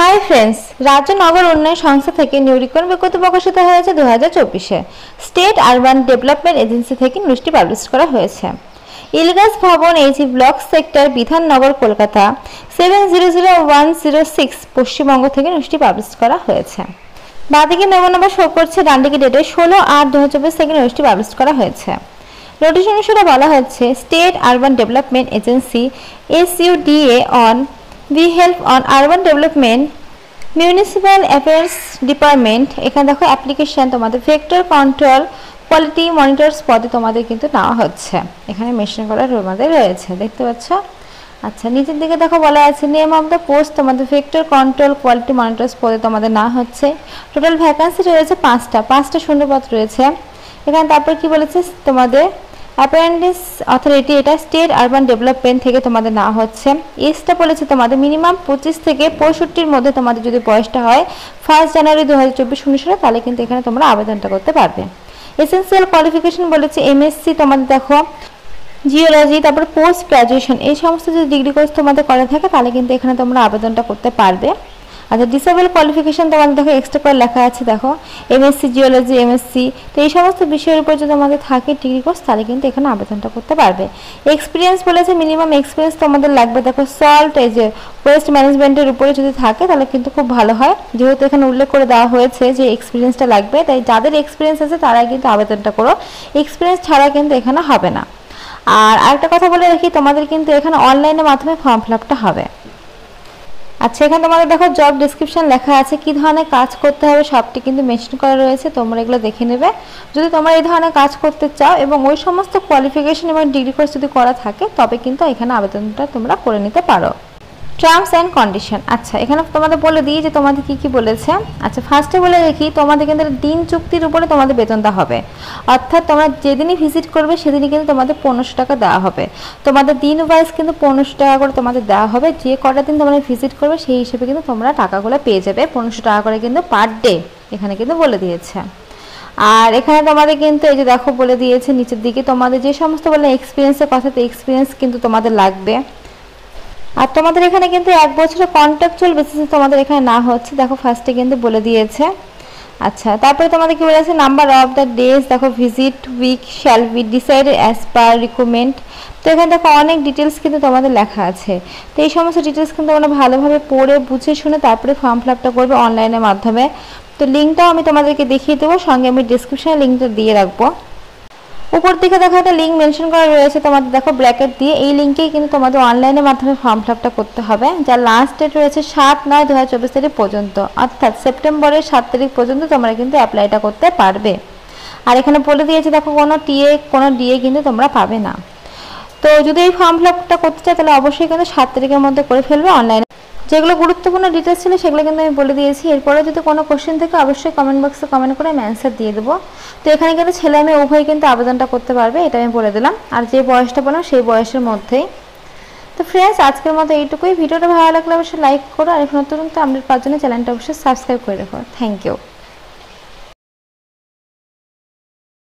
Hi friends, রাজ্য নগর উন্নয়ন সংস্থা থেকে নিউ রিকোয়ারমেন্ট বিজ্ঞপ্তি প্রকাশিত হয়েছে 2024-এ। স্টেট আরবান ডেভেলপমেন্ট এজেন্সি থেকে নিউজটি পাবলিশ করা হয়েছে। ইলগাস ভবন এইচি ব্লক সেক্টর বিধাননগর কলকাতা 700106 পশ্চিমবঙ্গ থেকে নিউজটি পাবলিশ করা হয়েছে। বাঁদিকে মেমো নাম্বার শো করছে, ডানদিকে ডেটে 16/8/2024 থেকে নিউজটি পাবলিশ করা হয়েছে। নোটিশ অনুসারে বলা হচ্ছে state urban development agency SUDA on We help on urban development, municipal affairs department। এখানে দেখো অ্যাপ্লিকেশন তোমাদের ভেক্টর কন্ট্রোল কোয়ালিটি মনিটরস পদে তোমাদের কিন্তু নেওয়া হচ্ছে। এখানে মেনশন করা তোমাদের রয়েছে, দেখতে পাচ্ছ। আচ্ছা, নিচের দিকে দেখো বলা আছে নেম অফ দ্য পোস্ট তোমাদের ভেক্টর কন্ট্রোল কোয়ালিটি মনিটরস পদে তোমাদের নেওয়া হচ্ছে। টোটাল ভ্যাকান্সি রয়েছে 5টা শূন্যপদ রয়েছে এখানে। তারপর কি বলেছে তোমাদের অ্যাপ্রেন্টিস অথরিটি, এটা স্টেট আরবান ডেভেলপমেন্ট থেকে তোমাদের নেওয়া হচ্ছে। এজটা বলেছে তোমাদের মিনিমাম 25 থেকে 65-র মধ্যে তোমাদের যদি বয়সটা হয় 1 জানুয়ারি 2024 অনুসারে, তাহলে কিন্তু এখানে তোমরা আবেদনটা করতে পারবে। এসেন্সিয়াল কোয়ালিফিকেশন বলেছে MSc তোমাদের দেখো জিওলজি, তারপর পোস্ট গ্রাজুয়েশন, এই সমস্ত যদি ডিগ্রি কোর্স তোমাদের করা থাকে তাহলে কিন্তু এখানে তোমরা আবেদনটা করতে পারবে। আচ্ছা, ডিসেবল কোয়ালিফিকেশন তোমাদের দেখো এক্সট্রা করে লেখা আছে, দেখো MSc জিওলজি MSc, তো এই সমস্ত বিষয়ের উপর যদি তোমাদের থাকে ডিগ্রি কোর্স তাহলে কিন্তু এখানে আবেদনটা করতে পারবে। এক্সপিরিয়েন্স বলেছে মিনিমাম এক্সপিরিয়েন্স তোমাদের লাগবে দেখো সল্ট এই যে ওয়েস্ট ম্যানেজমেন্টের উপরে যদি থাকে তাহলে কিন্তু খুব ভালো হয়, যেহেতু এখানে উল্লেখ করে দেওয়া হয়েছে যে এক্সপিরিয়েন্সটা লাগবে, তাই যাদের এক্সপিরিয়েন্স আছে তারা কিন্তু আবেদনটা করো, এক্সপিরিয়েন্স ছাড়া কিন্তু এখানে হবে না। আর আরেকটা কথা বলে রাখি, তোমাদের কিন্তু এখানে অনলাইনের মাধ্যমে ফর্ম ফিল আপটা হবে। আচ্ছা, এখানে তোমাদের দেখো জব ডেসক্রিপশন লেখা আছে, কি ধরনের কাজ করতে হবে সবটি কিন্তু মেনশন করা রয়েছে, তোমরা এগুলো দেখে নেবে যদি তোমরা এই ধরনের কাজ করতে চাও এবং ওই সমস্ত কোয়ালিফিকেশন এবং ডিগ্রি কোর্স যদি করা থাকে তবে কিন্তু এখানে আবেদনটা তোমরা করে নিতে পারো। টার্মস অ্যান্ড কন্ডিশন, আচ্ছা এখানে তোমাদের বলে দিই যে তোমাদের কি বলেছে। আচ্ছা, ফার্স্টে বলে দেখি তোমাদের কিন্তু দিন চুক্তির উপরে তোমাদের বেতনটা হবে, অর্থাৎ তোমরা যেদিনই ভিজিট করবে সেদিনই কিন্তু তোমাদের 1500 টাকা দেওয়া হবে। তোমাদের দিন ওয়াইজ কিন্তু 1500 টাকা করে তোমাদের দেওয়া হবে, যে কটা দিন তোমরা ভিজিট করবে সেই হিসেবে কিন্তু তোমরা টাকাগুলো পেয়ে যাবে, 1500 টাকা করে কিন্তু পার ডে এখানে কিন্তু বলে দিয়েছে। আর এখানে তোমাদের কিন্তু এই যে দেখো বলে দিয়েছে নিচের দিকে তোমাদের যে সমস্ত বলে এক্সপিরিয়েন্সের কথা, তো এক্সপিরিয়েন্স কিন্তু তোমাদের লাগবে। আর তোমাদের এখানে কিন্তু 1 বছরের কন্ট্রাকচুয়াল বেসিসে তোমাদের এখানে না হচ্ছে, দেখো ফার্স্টে কিন্তু বলে দিয়েছে। আচ্ছা, তারপরে তোমাদের কি বলেছে নাম্বার অফ দ্য ডেজ, দেখো visit week shall be decided as per requirement. তো এখানে দেখো অনেক ডিটেলস কিন্তু তোমাদের লেখা আছে, তো এই সমস্ত ডিটেলস কিন্তু তোমরা ভালোভাবে পড়ে বুঝে শুনে তারপরে ফর্ম ফিল আপটা করবে অনলাইনের মাধ্যমে। তো লিঙ্কটাও আমি তোমাদেরকে দেখিয়ে দেবো, সঙ্গে আমি ডিসক্রিপশনে লিঙ্কটা দিয়ে রাখবো। উপর দিকে দেখো একটা লিঙ্ক মেনশন করা রয়েছে তোমাদের দেখো ব্র্যাকেট দিয়ে, এই লিঙ্কেই কিন্তু তোমাদের অনলাইনের মাধ্যমে ফর্ম ফিল আপটা করতে হবে, যার লাস্ট ডেট রয়েছে 7/9/2024 তারিখ পর্যন্ত, অর্থাৎ সেপ্টেম্বরের 7 তারিখ পর্যন্ত তোমরা কিন্তু অ্যাপ্লাইটা করতে পারবে। আর এখানে বলে দিয়েছে দেখো কোনো ডিএ কিন্তু তোমরা পাবে না। তো যদি এই ফর্ম ফিল আপটা করতে চাও তাহলে অবশ্যই কিন্তু 7 তারিখের মধ্যে করে ফেলবে অনলাইনে। যেগুলো গুরুত্বপূর্ণ ডিটেলস ছিল সেগুলো কিন্তু আমি বলে দিয়েছি। এরপরে যদি কোনো কোশ্চেন থাকে অবশ্যই কমেন্ট বক্সে কমেন্ট করে আমি অ্যান্সার দিয়ে দেবো। তো এখানে কিন্তু ছেলে মেয়ে উভয় কিন্তু আবেদনটা করতে পারবে, এটা আমি বলে দিলাম। আর যে বয়সটা বললাম সেই বয়সের মধ্যেই। তো ফ্রেন্ডস, আজকের মতো এইটুকুই। ভিডিওটা ভালো লাগলে অবশ্যই লাইক করো, আর এখন নতুন আপডেট পাওয়ার জন্য চ্যানেলটা অবশ্যই সাবস্ক্রাইব করে রাখো। Thank you.